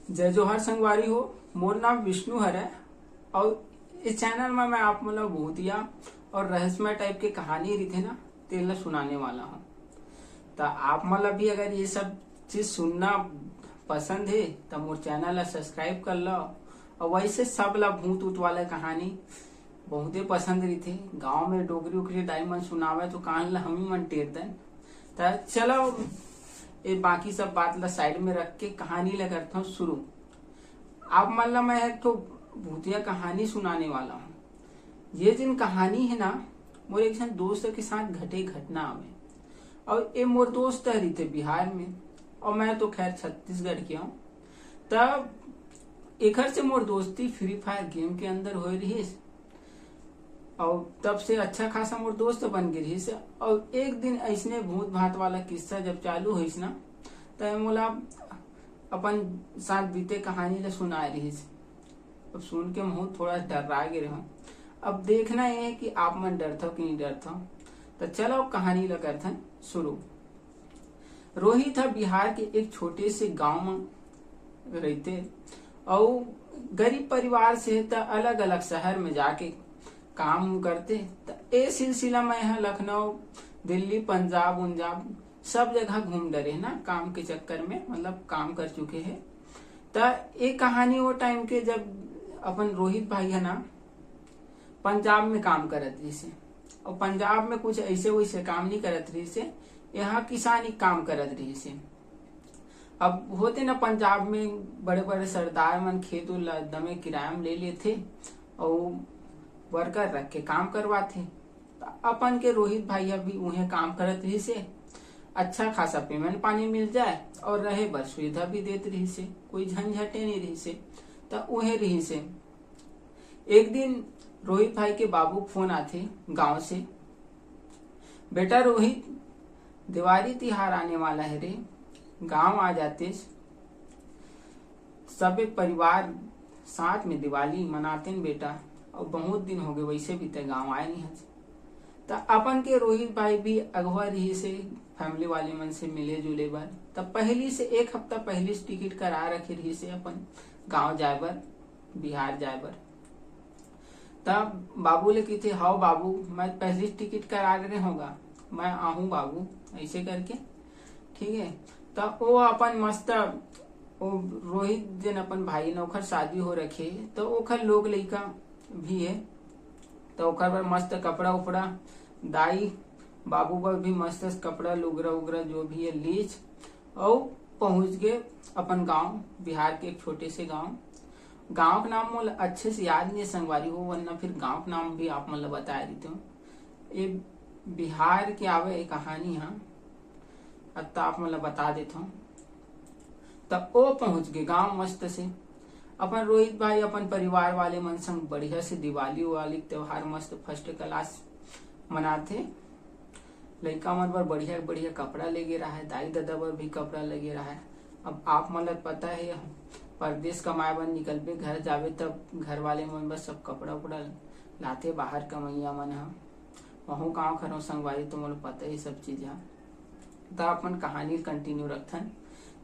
जय जोहार संगवारी हो। मोर नाम विष्णु हर है और इस चैनल में मैं आप मतलब भूतिया और रहस्यमय टाइप के कहानी रही ना तेल सुनाने वाला हूँ। तो आप मतलब भी अगर ये सब चीज सुनना पसंद है तो मोर चैनल सब्सक्राइब कर लो। और वैसे सब ला भूत ऊत वाला कहानी बहुते पसंद रही थे। गांव में डोगरी उगरी डायमंड सुनावे तो कान ला हम ही मन टेर दें। तो चलो ये बाकी सब बात ला साइड में रख के कहानी ला करता हूँ शुरू। आप मतलब मैं एक तो भूतिया कहानी सुनाने वाला हूँ। ये जिन कहानी है ना मोर एक जन दोस्त के साथ घटे घटना में। और ये मोर दोस्त रही थे बिहार में और मैं तो खैर छत्तीसगढ़ के हूँ। तब एक से मोर दोस्ती फ्री फायर गेम के अंदर हो रही और तब से अच्छा खासा मोर दोस्त बन गई रही। और एक दिन ऐसने भूत भात वाला किस्सा जब चालू हुई ना तो मोला अपन साथ बीते कहानी ला सुना रही। अब सुन के मुँह थोड़ा डरा गे रहा। अब देखना ये है कि आप मन डरता हो कि नहीं डरता हो। तो चलो कहानी ला करते शुरू। रोहित था बिहार के एक छोटे से गांव में रहते और गरीब परिवार से तो अलग अलग शहर में जाके काम करते। तो ए सिलसिला में यहाँ लखनऊ दिल्ली पंजाब उंजाब सब जगह घूम डरे ना काम के चक्कर में मतलब काम कर चुके हैं। तो एक कहानी वो टाइम के जब अपन रोहित भाई है ना पंजाब में काम करत रही से और पंजाब में कुछ ऐसे वैसे काम नहीं करत रही से, यहाँ किसानी काम करत रही से। अब होते ना पंजाब में बड़े बड़े सरदार मन खेत दमे किराया में ले लेते और वर्कर रख के काम करवाते। अपन के रोहित भैया भी उन्हें काम करत रही से, अच्छा खासा पेमेंट पानी मिल जाए और रहे बर सुविधा भी देते रही से, कोई झंझटे नहीं रही से। तो उन्हें रही से एक दिन रोहित भाई के बाबू फोन आते गांव से, बेटा रोहित दिवाली तिहार आने वाला है रे, गांव आ जाते सब परिवार साथ में दिवाली मनाते न बेटा। और बहुत दिन हो गए वैसे भी तो गांव आए नहीं है। तो अपन के रोहित भाई भी अगवा रही से फैमिली वाले मन से मिले जुले बर। तब पहली से एक हफ्ता पहले से टिकट करा रखे रही से अपन गांव जाए बर, बिहार जाए बर। तब बाबू ले कहते हाउ बाबू मैं पहले टिकट करा रहे होगा, मैं आहूँ बाबू ऐसे करके ठीक है। तब वो अपन मस्त वो रोहित जन अपन भाई ने ओखर शादी हो रखे तो ओखर लोग लड़का भी है। तो ओखर पर मस्त कपड़ा उपड़ा दाई बाबू पर भी मस्त कपड़ा लुगरा उगरा जो भी है लीच और पहुंच गए अपन गांव, बिहार के एक छोटे से गांव का नाम मोल अच्छे से याद नहीं है संगवारी हो, वरना फिर गांव का नाम भी आप मतलब बता देते हो। ये बिहार की आवे एक कहानी है अब तो आप मतलब बता देता हूँ। तब वो पहुंच गए गांव मस्त से। अपन रोहित भाई अपन परिवार वाले मन संग बढ़िया से दिवाली वाली त्योहार मस्त फर्स्ट क्लास मनाते। लड़का मन पर बढ़िया बढ़िया कपड़ा लेके रहा है, दाई दादा पर भी कपड़ा लगे रहा है। अब आप मतलब पता है परदेश कमाए बर निकलबे घर जावे तब घर वाले मन बस सब कपड़ा उपड़ा लाते बाहर कमैया मन है वहू गाँव खरो संगवारी तो मतलब पता ही सब चीज है। तब अपन कहानी कंटिन्यू रखथन।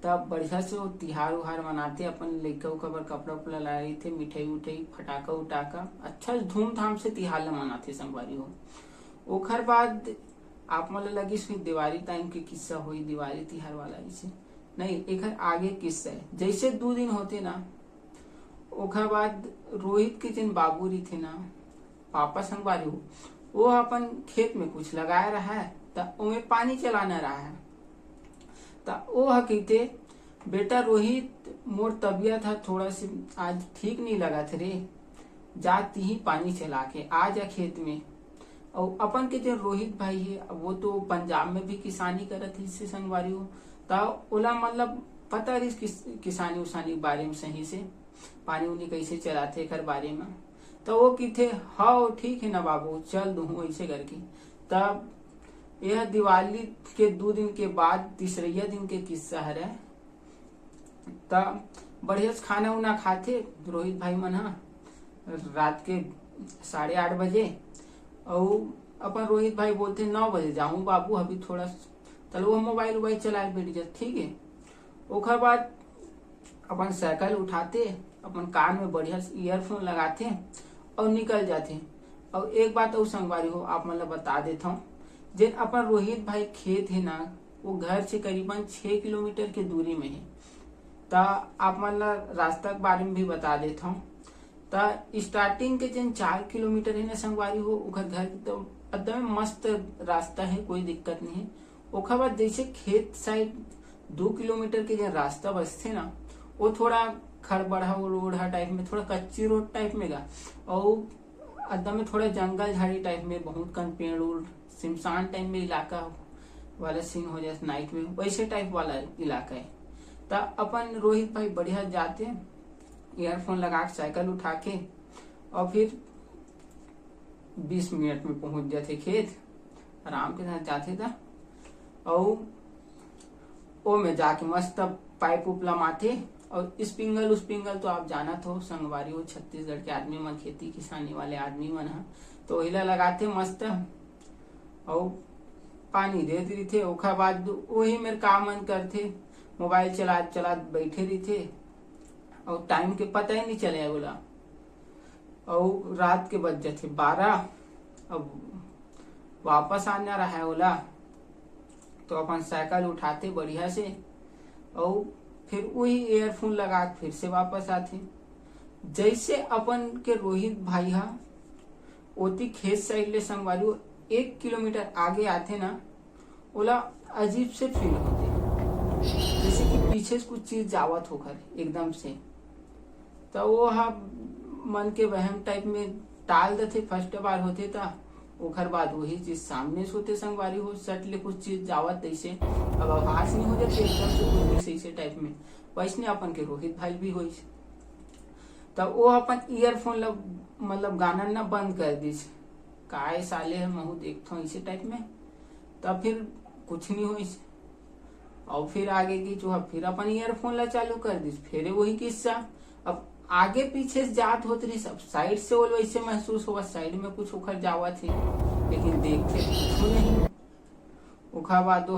तब बढ़िया से वो तिहार उहार मनाते अपन लड़का उका पर कपड़ा उपड़ा ला रही थे, मिठाई उठाई फटाका उटाका अच्छा धूमधाम से तिहार ला मनाते संगवारी हो। ओखर बाद आप मतलब लगी फिर दिवाली टाइम के किस्सा हुई दिवाली तिहार वाला ऐसे नहीं एक आगे किस्सा है। जैसे 2 दिन होते ना ओखर बाद रोहित के जिन बाबू री थे ना पापा संगवारी हो वो अपन खेत में कुछ लगाया रहा है तो उन्हें पानी चलाना रहा है। तो वो कहते बेटा रोहित मोर तबियत है थोड़ा सी आज ठीक नहीं लगा थे रे, जाती ही पानी चला के आ जा खेत में। और अपन के जो रोहित भाई है वो तो पंजाब में भी किसानी करत ही से संगवारी हो। तो ओला मतलब पता रही किसानी उसानी बारे में सही से पानी उनी कैसे चलाते घर बारे में। तो वो कहते हाँ ठीक है ना बाबू चल दूँ ऐसे करके। तब यह दिवाली के 2 दिन के बाद तीसरा दिन के किस्सा है। तब बढ़िया खाना उना खाते रोहित भाई मन रात के 8:30 बजे। और अपन रोहित भाई बोलते 9 बजे जाऊं बाबू अभी थोड़ा। चलो वो मोबाइल चला बैठ जाते ठीक है। ओखर बाद अपन साइकिल उठाते, अपन कान में बढ़िया ईयरफोन लगाते और निकल जाते। और एक बात और संगवारी हो आप मतलब बता देता हूँ, जिन अपन रोहित भाई खेत है ना, वो घर से करीबन 6 किलोमीटर की दूरी में है। ता आप मतलब रास्ता के बारे में भी बता देता हूँ। ता स्टार्टिंग के जिन 4 किलोमीटर है ना संगवारी हो, उधर घर तो एकदम मस्त रास्ता है, कोई दिक्कत नहीं है। ओखर बाद जैसे खेत साइड 2 किलोमीटर के जो रास्ता बसते ना, वो थोड़ा खड़बड़ा रोड़ा टाइप में, थोड़ा कच्ची रोड टाइप में गा, और एकदम में थोड़ा जंगल झाड़ी टाइप में, बहुत कन पेड़ उड़, सिमसान टाइप में इलाका वाला सीन हो जाए नाइट में, वैसे टाइप वाला इलाका है। तो अपन रोहित भाई बढ़िया जाते, ईयरफोन लगा के साइकिल उठा के, और फिर 20 मिनट में पहुंच जाते खेत, आराम के साथ जाते था। और ओ में जाके मस्त पाइप उप लमाते, और स्पिंगल उस्पिंगल तो आप जाना तो संगवारी हो, छत्तीसगढ़ के आदमी मन, खेती किसानी वाले आदमी मन है, तो हिला लगाते मस्त, और पानी देते रही थे। ओखा बाद वही मेरे काम मन करते, मोबाइल चला चला बैठे रही थे, और टाइम के पता ही नहीं चले बोला। और रात के बज जाते 12, अब वापस आना रहा है बोला, तो अपन साइकिल उठाते बढ़िया से, और फिर वही ईयरफोन लगा के फिर से वापस आते। जैसे अपन के रोहित भाई हा ओती खेत साइड ले संगवारी 1 किलोमीटर आगे आते ना, ओला अजीब से फील होते, जैसे कि पीछे से कुछ चीज जावत होकर एकदम से। तो वो हा मन के वहम टाइप में टाल देते, फर्स्ट बार होते था, ओखर बाद वही चीज सामने से होते संगवारी हो, सट ले कुछ चीज जावत ऐसे, अब आवाज नहीं हो जाती एकदम से कुछ ऐसे टाइप में, वैसने अपन के रोहित भाई भी होइस। तब वो अपन ईयरफोन मतलब गाना ना बंद कर दीस, काय साले है महू देखता हूँ इसे टाइप में। तब फिर कुछ नहीं होइस, और फिर आगे की जो फिर अपन ईयरफोन ला चालू कर दीस, फिर वही किस्सा। अब आगे पीछे से जात होते रही, सब साइड से वो वैसे महसूस हुआ साइड में कुछ उखड़ जावा थी, लेकिन देखते कुछ नहीं। उखा बाद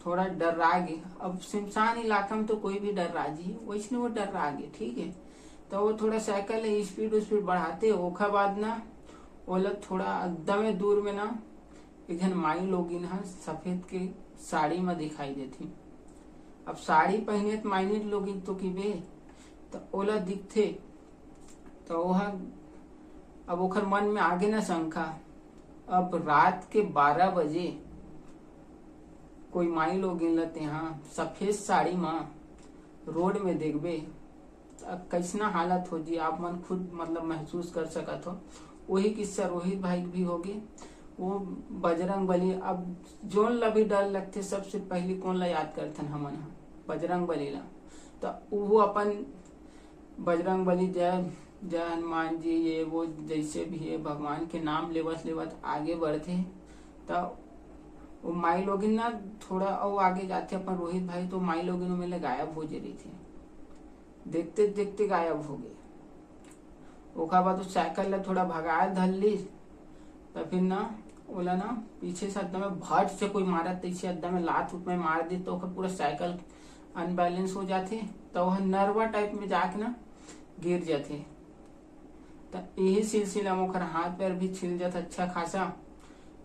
थोड़ा डर रागे, अब सिमसान इलाका में तो कोई भी डर राजी, वैसे वो डर रागे ठीक है। तो वो थोड़ा साइकिल स्पीड बढ़ाते, ओखा बाद ना वो लोग थोड़ा एकदम दूर में ना एक माई लोग सफेद के साड़ी में दिखाई देती। अब साड़ी पहने तो मायने लोग तो की बे, तो ओला दिखते, तो वह अब ओखर मन में आगे ना शंका, अब रात के 12 बजे कोई माई लोग लते हाँ सफेद साड़ी में रोड में देखबे, अब कैसना हालत हो जी, आप मन खुद मतलब महसूस कर सकत हो। वही किस्सा रोहित भाई भी होगी, वो बजरंग बली। अब जोन ला भी डर लगते, सबसे पहले कौन ला याद करथन हमन, बजरंग बली ला। तो वो अपन बजरंग बली जय जय हनुमान जी, ये वो जैसे भी है भगवान के नाम लेवत लेवत आगे बढ़ते। तो वो माई लोगिन ना थोड़ा और आगे जाते अपन रोहित भाई, तो माई लोगिन में गायब हो जा रही थे, देखते देखते गायब हो गए। ओखा बाद तो साइकिल ला थोड़ा भगाए धर ली, तो फिर ना ओला ना पीछे से एकदम भट से कोई मारा, तैसे एकदम लात उत में मार दी, तो पूरा साइकिल अनबैलेंस हो जाते, तो वह नरवा टाइप में जाके ना गिर जाते। तो यही सिलसिला में ओखर हाथ पैर भी छिल जाता अच्छा खासा।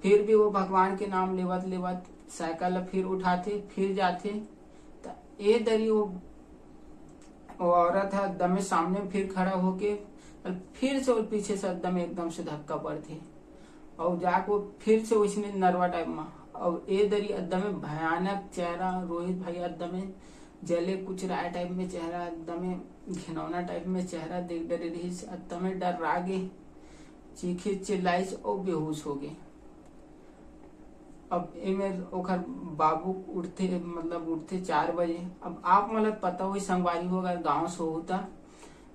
फिर भी वो भगवान के नाम लेवत लेवत साइकिल फिर उठाते, फिर जाते। तो ये दरी वो औरत है एकदम सामने फिर खड़ा होके, फिर से वो पीछे से एकदम से धक्का पड़ते, और जाको फिर से उसने नरवा टाइप में, और ये दरी एकदम भयानक चेहरा रोहित भाई, एकदम जले कुछ राय टाइप में चेहरा, एकदम घिनौना टाइप में चेहरा, देख डरे रही, एकदम डर रागे, चीखे चिल्लाइस और बेहोश हो गए। अब इमें ओखर बाबू उठते 4 बजे। अब आप मतलब पता हुई संगवारी हो, अगर गाँव से होता,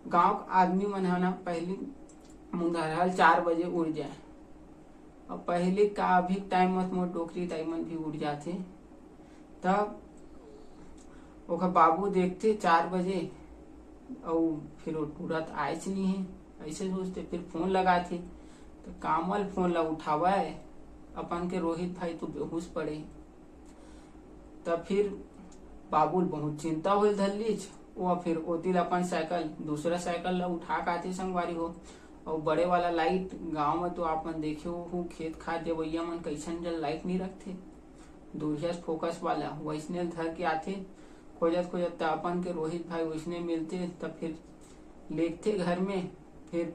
गाँव आदमी मन है ना पहले मुंगरहाल 4 बजे उड़ जाए, और पहले का भी टाइम मत मोट डोकरी टाइम में भी उड़ जाते। तब ओखर बाबू देखते 4 बजे, और फिर वो तुरंत आए नहीं है, ऐसे सोचते, फिर फोन लगाते, तो कामल फोन ला उठावा है, अपन के रोहित भाई तो बेहोश पड़े। तब फिर बाबुल बहुत चिंता हो धरलीच, वो फिर ओतिल अपन साइकिल दूसरा साइकिल ला उठा के आते संगवारी हो। और बड़े वाला लाइट गांव में तो आप मन देखे हो खेत खाद जवैया मन कैसन जल लाइट नहीं रखते, दूरिया फोकस वाला वैसने धर के आते खोजत खोजत त अपन के रोहित भाई वैसने मिलते। तब फिर लेखते घर में। फिर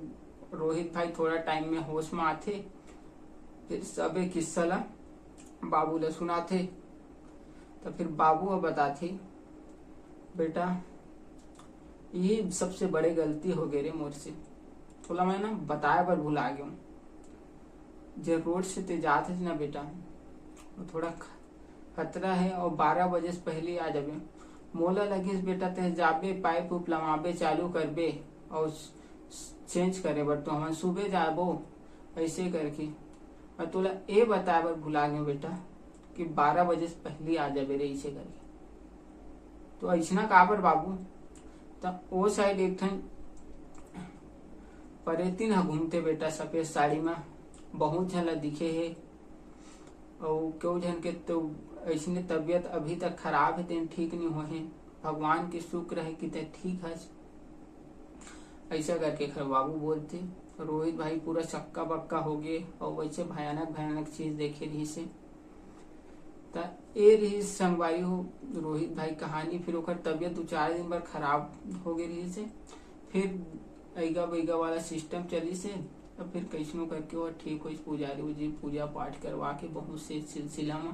रोहित भाई थोड़ा टाइम में होश में आते, फिर सबे किस्सा ला बाबू ला सुनाते। तो फिर बाबू बताते बेटा ये सबसे बड़े गलती हो गई रे मोर से, थोड़ा मैं ना बताया पर भुला गया हूँ। जो रोड से ते जाते थे ना बेटा वो थोड़ा खतरा है और 12 बजे से पहले आ जाबे। मोला लगिस बेटा ते जाबे पाइप उप लमाबे चालू करबे और चेंज करे बर तो हम सुबह जाबो ऐसे करके। मैं तोला ये बताया बर भुला गया बेटा कि 12 बजे से पहले आ जाबे रे ऐसे करके। तो ऐसा काबर बाबू? तब वो साइड एक ठन परेतिन ह घूमते बेटा सफेद साड़ी में, बहुत झन ला दिखे है। और क्यों झन के तो ऐसने तबीयत अभी तक खराब है, तेन ठीक नहीं हुए हैं। भगवान की शुक्र है कि ते ठीक है। ऐसा करके खर बाबू बोलते। रोहित भाई पूरा चक्का बक्का हो गए और वैसे भयानक भयानक चीज देखे रही से। ए रही संगवारी हो रोहित भाई कहानी। फिर ओकर तबियत 2-4 दिन पर खराब हो गई रही से। फिर ऐगा बैगा वाला सिस्टम चली से। अब फिर कैसनो करके वो ठीक हो, पुजारी उजी पूजा पाठ करवा के बहुत से सिलसिला में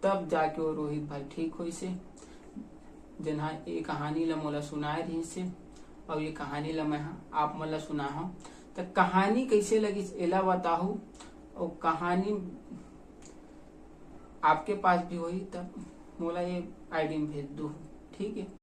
तब जाके वो रोहित भाई ठीक हो से। जना ये कहानी ला मोला सुनाए रही से और ये कहानी ला मैं आप मोला सुना हूँ। तो कहानी कैसे लगी एला बताहू, और कहानी आपके पास भी हुई तब मोला ये आईडी में भेज दो, ठीक है।